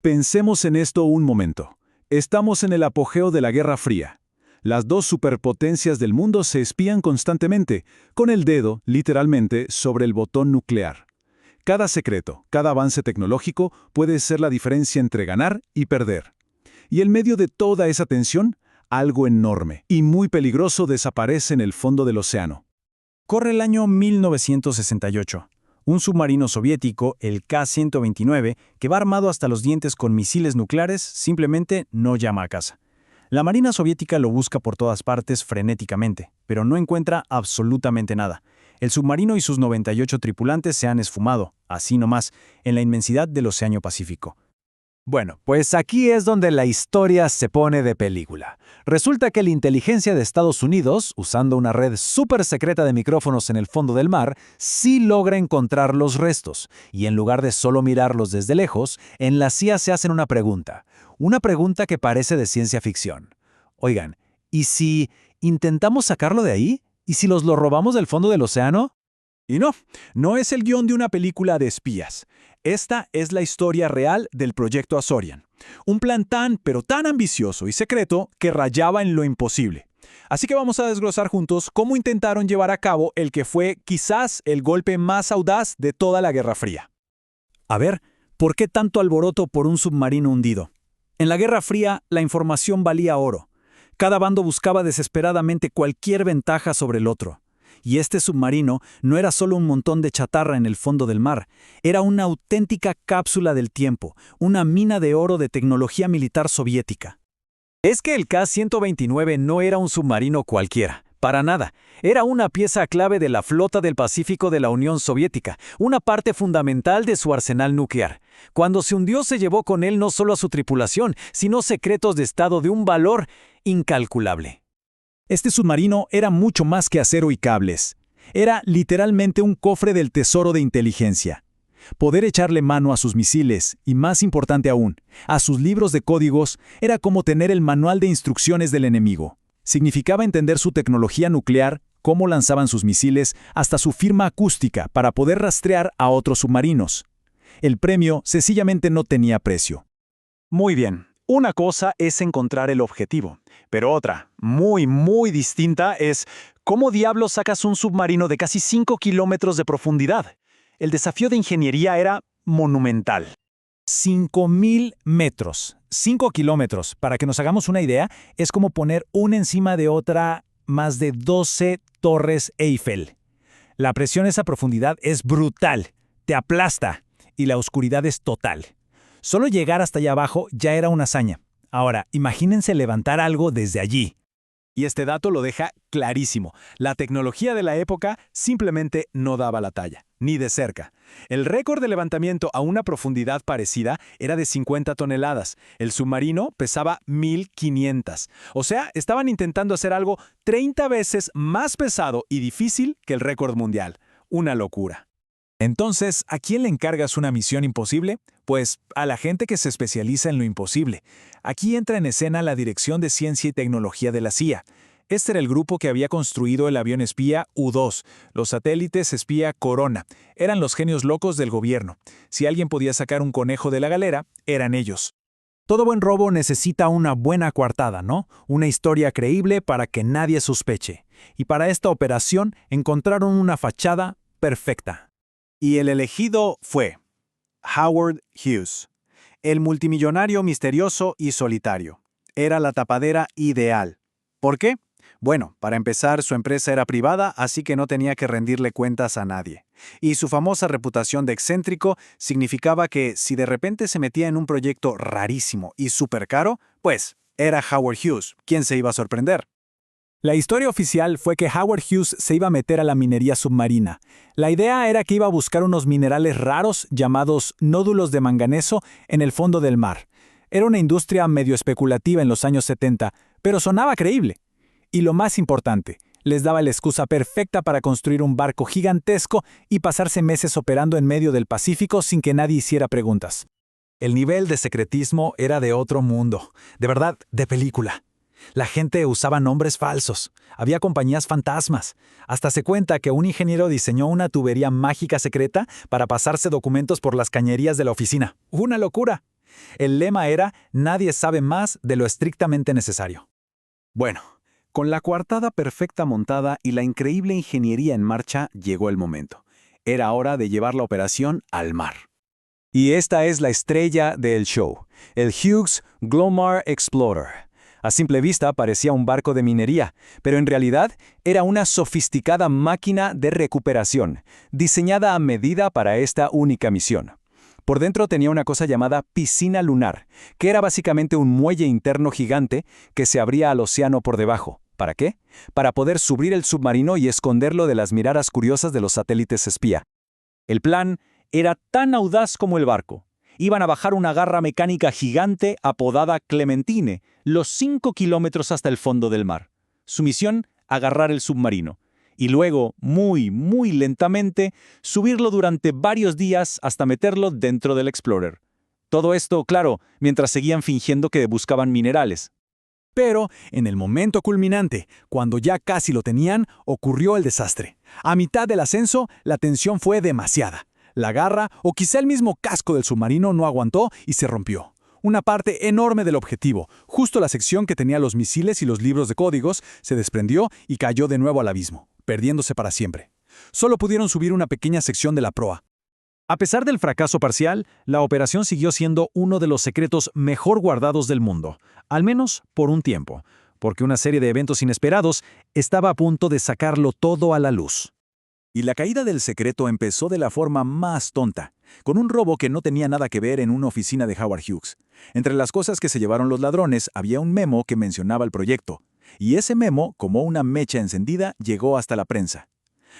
Pensemos en esto un momento. Estamos en el apogeo de la Guerra Fría. Las dos superpotencias del mundo se espían constantemente, con el dedo, literalmente, sobre el botón nuclear. Cada secreto, cada avance tecnológico puede ser la diferencia entre ganar y perder. Y en medio de toda esa tensión, algo enorme y muy peligroso desaparece en el fondo del océano. Corre el año 1968. Un submarino soviético, el K-129, que va armado hasta los dientes con misiles nucleares, simplemente no llama a casa. La Marina soviética lo busca por todas partes frenéticamente, pero no encuentra absolutamente nada. El submarino y sus 98 tripulantes se han esfumado, así nomás, en la inmensidad del Océano Pacífico. Bueno, pues aquí es donde la historia se pone de película. Resulta que la inteligencia de Estados Unidos, usando una red súper secreta de micrófonos en el fondo del mar, sí logra encontrar los restos. Y en lugar de solo mirarlos desde lejos, en la CIA se hacen una pregunta. Una pregunta que parece de ciencia ficción. Oigan, ¿y si intentamos sacarlo de ahí? ¿Y si lo robamos del fondo del océano? Y no es el guión de una película de espías. Esta es la historia real del proyecto Azorian. Un plan pero tan ambicioso y secreto que rayaba en lo imposible. Así que vamos a desglosar juntos cómo intentaron llevar a cabo el que fue quizás el golpe más audaz de toda la Guerra Fría. A ver, ¿por qué tanto alboroto por un submarino hundido? En la Guerra Fría, la información valía oro. Cada bando buscaba desesperadamente cualquier ventaja sobre el otro. Y este submarino no era solo un montón de chatarra en el fondo del mar, era una auténtica cápsula del tiempo, una mina de oro de tecnología militar soviética. Es que el K-129 no era un submarino cualquiera, para nada. Era una pieza clave de la flota del Pacífico de la Unión Soviética, una parte fundamental de su arsenal nuclear. Cuando se hundió se llevó con él no solo a su tripulación, sino secretos de estado de un valor incalculable. Este submarino era mucho más que acero y cables. Era literalmente un cofre del tesoro de inteligencia. Poder echarle mano a sus misiles, y más importante aún, a sus libros de códigos, era como tener el manual de instrucciones del enemigo. Significaba entender su tecnología nuclear, cómo lanzaban sus misiles, hasta su firma acústica para poder rastrear a otros submarinos. El premio sencillamente no tenía precio. Muy bien. Una cosa es encontrar el objetivo, pero otra, muy distinta, es ¿cómo diablos sacas un submarino de casi 5 kilómetros de profundidad? El desafío de ingeniería era monumental. 5.000 metros, 5 kilómetros, para que nos hagamos una idea, es como poner una encima de otra más de 12 torres Eiffel. La presión a esa profundidad es brutal, te aplasta, y la oscuridad es total. Solo llegar hasta allá abajo ya era una hazaña. Ahora, imagínense levantar algo desde allí. Y este dato lo deja clarísimo. La tecnología de la época simplemente no daba la talla, ni de cerca. El récord de levantamiento a una profundidad parecida era de 50 toneladas. El submarino pesaba 1.500. O sea, estaban intentando hacer algo 30 veces más pesado y difícil que el récord mundial. Una locura. Entonces, ¿a quién le encargas una misión imposible? Pues a la gente que se especializa en lo imposible. Aquí entra en escena la Dirección de Ciencia y Tecnología de la CIA. Este era el grupo que había construido el avión espía U-2, los satélites espía Corona. Eran los genios locos del gobierno. Si alguien podía sacar un conejo de la galera, eran ellos. Todo buen robo necesita una buena coartada, ¿no? Una historia creíble para que nadie sospeche. Y para esta operación encontraron una fachada perfecta. Y el elegido fue Howard Hughes, el multimillonario misterioso y solitario. Era la tapadera ideal. ¿Por qué? Bueno, para empezar, su empresa era privada, así que no tenía que rendirle cuentas a nadie. Y su famosa reputación de excéntrico significaba que si de repente se metía en un proyecto rarísimo y súper caro, pues era Howard Hughes. ¿Quién se iba a sorprender? La historia oficial fue que Howard Hughes se iba a meter a la minería submarina. La idea era que iba a buscar unos minerales raros llamados nódulos de manganeso en el fondo del mar. Era una industria medio especulativa en los años 70, pero sonaba creíble. Y lo más importante, les daba la excusa perfecta para construir un barco gigantesco y pasarse meses operando en medio del Pacífico sin que nadie hiciera preguntas. El nivel de secretismo era de otro mundo, de verdad, de película. La gente usaba nombres falsos, había compañías fantasmas. Hasta se cuenta que un ingeniero diseñó una tubería mágica secreta para pasarse documentos por las cañerías de la oficina. ¡Una locura! El lema era «Nadie sabe más de lo estrictamente necesario». Bueno, con la coartada perfecta montada y la increíble ingeniería en marcha, llegó el momento. Era hora de llevar la operación al mar. Y esta es la estrella del show, el Hughes Glomar Explorer. A simple vista parecía un barco de minería, pero en realidad era una sofisticada máquina de recuperación, diseñada a medida para esta única misión. Por dentro tenía una cosa llamada piscina lunar, que era básicamente un muelle interno gigante que se abría al océano por debajo. ¿Para qué? Para poder subir el submarino y esconderlo de las miradas curiosas de los satélites espía. El plan era tan audaz como el barco. Iban a bajar una garra mecánica gigante apodada Clementine, los 5 kilómetros hasta el fondo del mar. Su misión, agarrar el submarino. Y luego, muy lentamente, subirlo durante varios días hasta meterlo dentro del Explorer. Todo esto, claro, mientras seguían fingiendo que buscaban minerales. Pero, en el momento culminante, cuando ya casi lo tenían, ocurrió el desastre. A mitad del ascenso, la tensión fue demasiada. La garra, o quizá el mismo casco del submarino, no aguantó y se rompió. Una parte enorme del objetivo, justo la sección que tenía los misiles y los libros de códigos, se desprendió y cayó de nuevo al abismo, perdiéndose para siempre. Solo pudieron subir una pequeña sección de la proa. A pesar del fracaso parcial, la operación siguió siendo uno de los secretos mejor guardados del mundo, al menos por un tiempo, porque una serie de eventos inesperados estaba a punto de sacarlo todo a la luz. Y la caída del secreto empezó de la forma más tonta, con un robo que no tenía nada que ver en una oficina de Howard Hughes. Entre las cosas que se llevaron los ladrones había un memo que mencionaba el proyecto, y ese memo, como una mecha encendida, llegó hasta la prensa.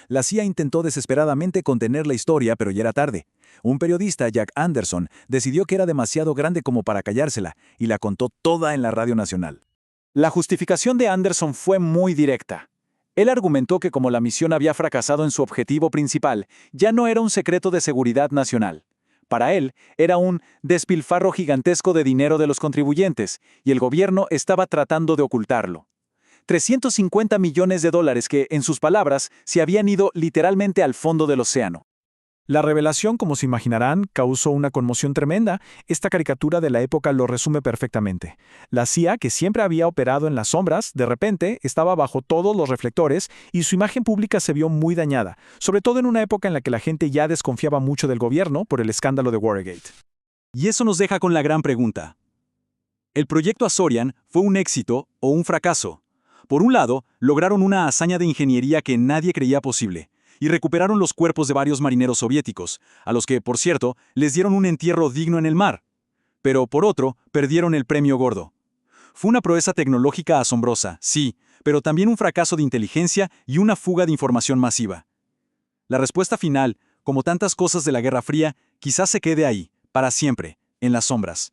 La CIA intentó desesperadamente contener la historia, pero ya era tarde. Un periodista, Jack Anderson, decidió que era demasiado grande como para callársela, y la contó toda en la Radio Nacional. La justificación de Anderson fue muy directa. Él argumentó que como la misión había fracasado en su objetivo principal, ya no era un secreto de seguridad nacional. Para él, era un despilfarro gigantesco de dinero de los contribuyentes, y el gobierno estaba tratando de ocultarlo. 350 millones de dólares que, en sus palabras, se habían ido literalmente al fondo del océano. La revelación, como se imaginarán, causó una conmoción tremenda. Esta caricatura de la época lo resume perfectamente. La CIA, que siempre había operado en las sombras, de repente estaba bajo todos los reflectores y su imagen pública se vio muy dañada, sobre todo en una época en la que la gente ya desconfiaba mucho del gobierno por el escándalo de Watergate. Y eso nos deja con la gran pregunta. ¿El proyecto Azorian fue un éxito o un fracaso? Por un lado, lograron una hazaña de ingeniería que nadie creía posible, y recuperaron los cuerpos de varios marineros soviéticos, a los que, por cierto, les dieron un entierro digno en el mar. Pero, por otro, perdieron el premio gordo. Fue una proeza tecnológica asombrosa, sí, pero también un fracaso de inteligencia y una fuga de información masiva. La respuesta final, como tantas cosas de la Guerra Fría, quizás se quede ahí, para siempre, en las sombras.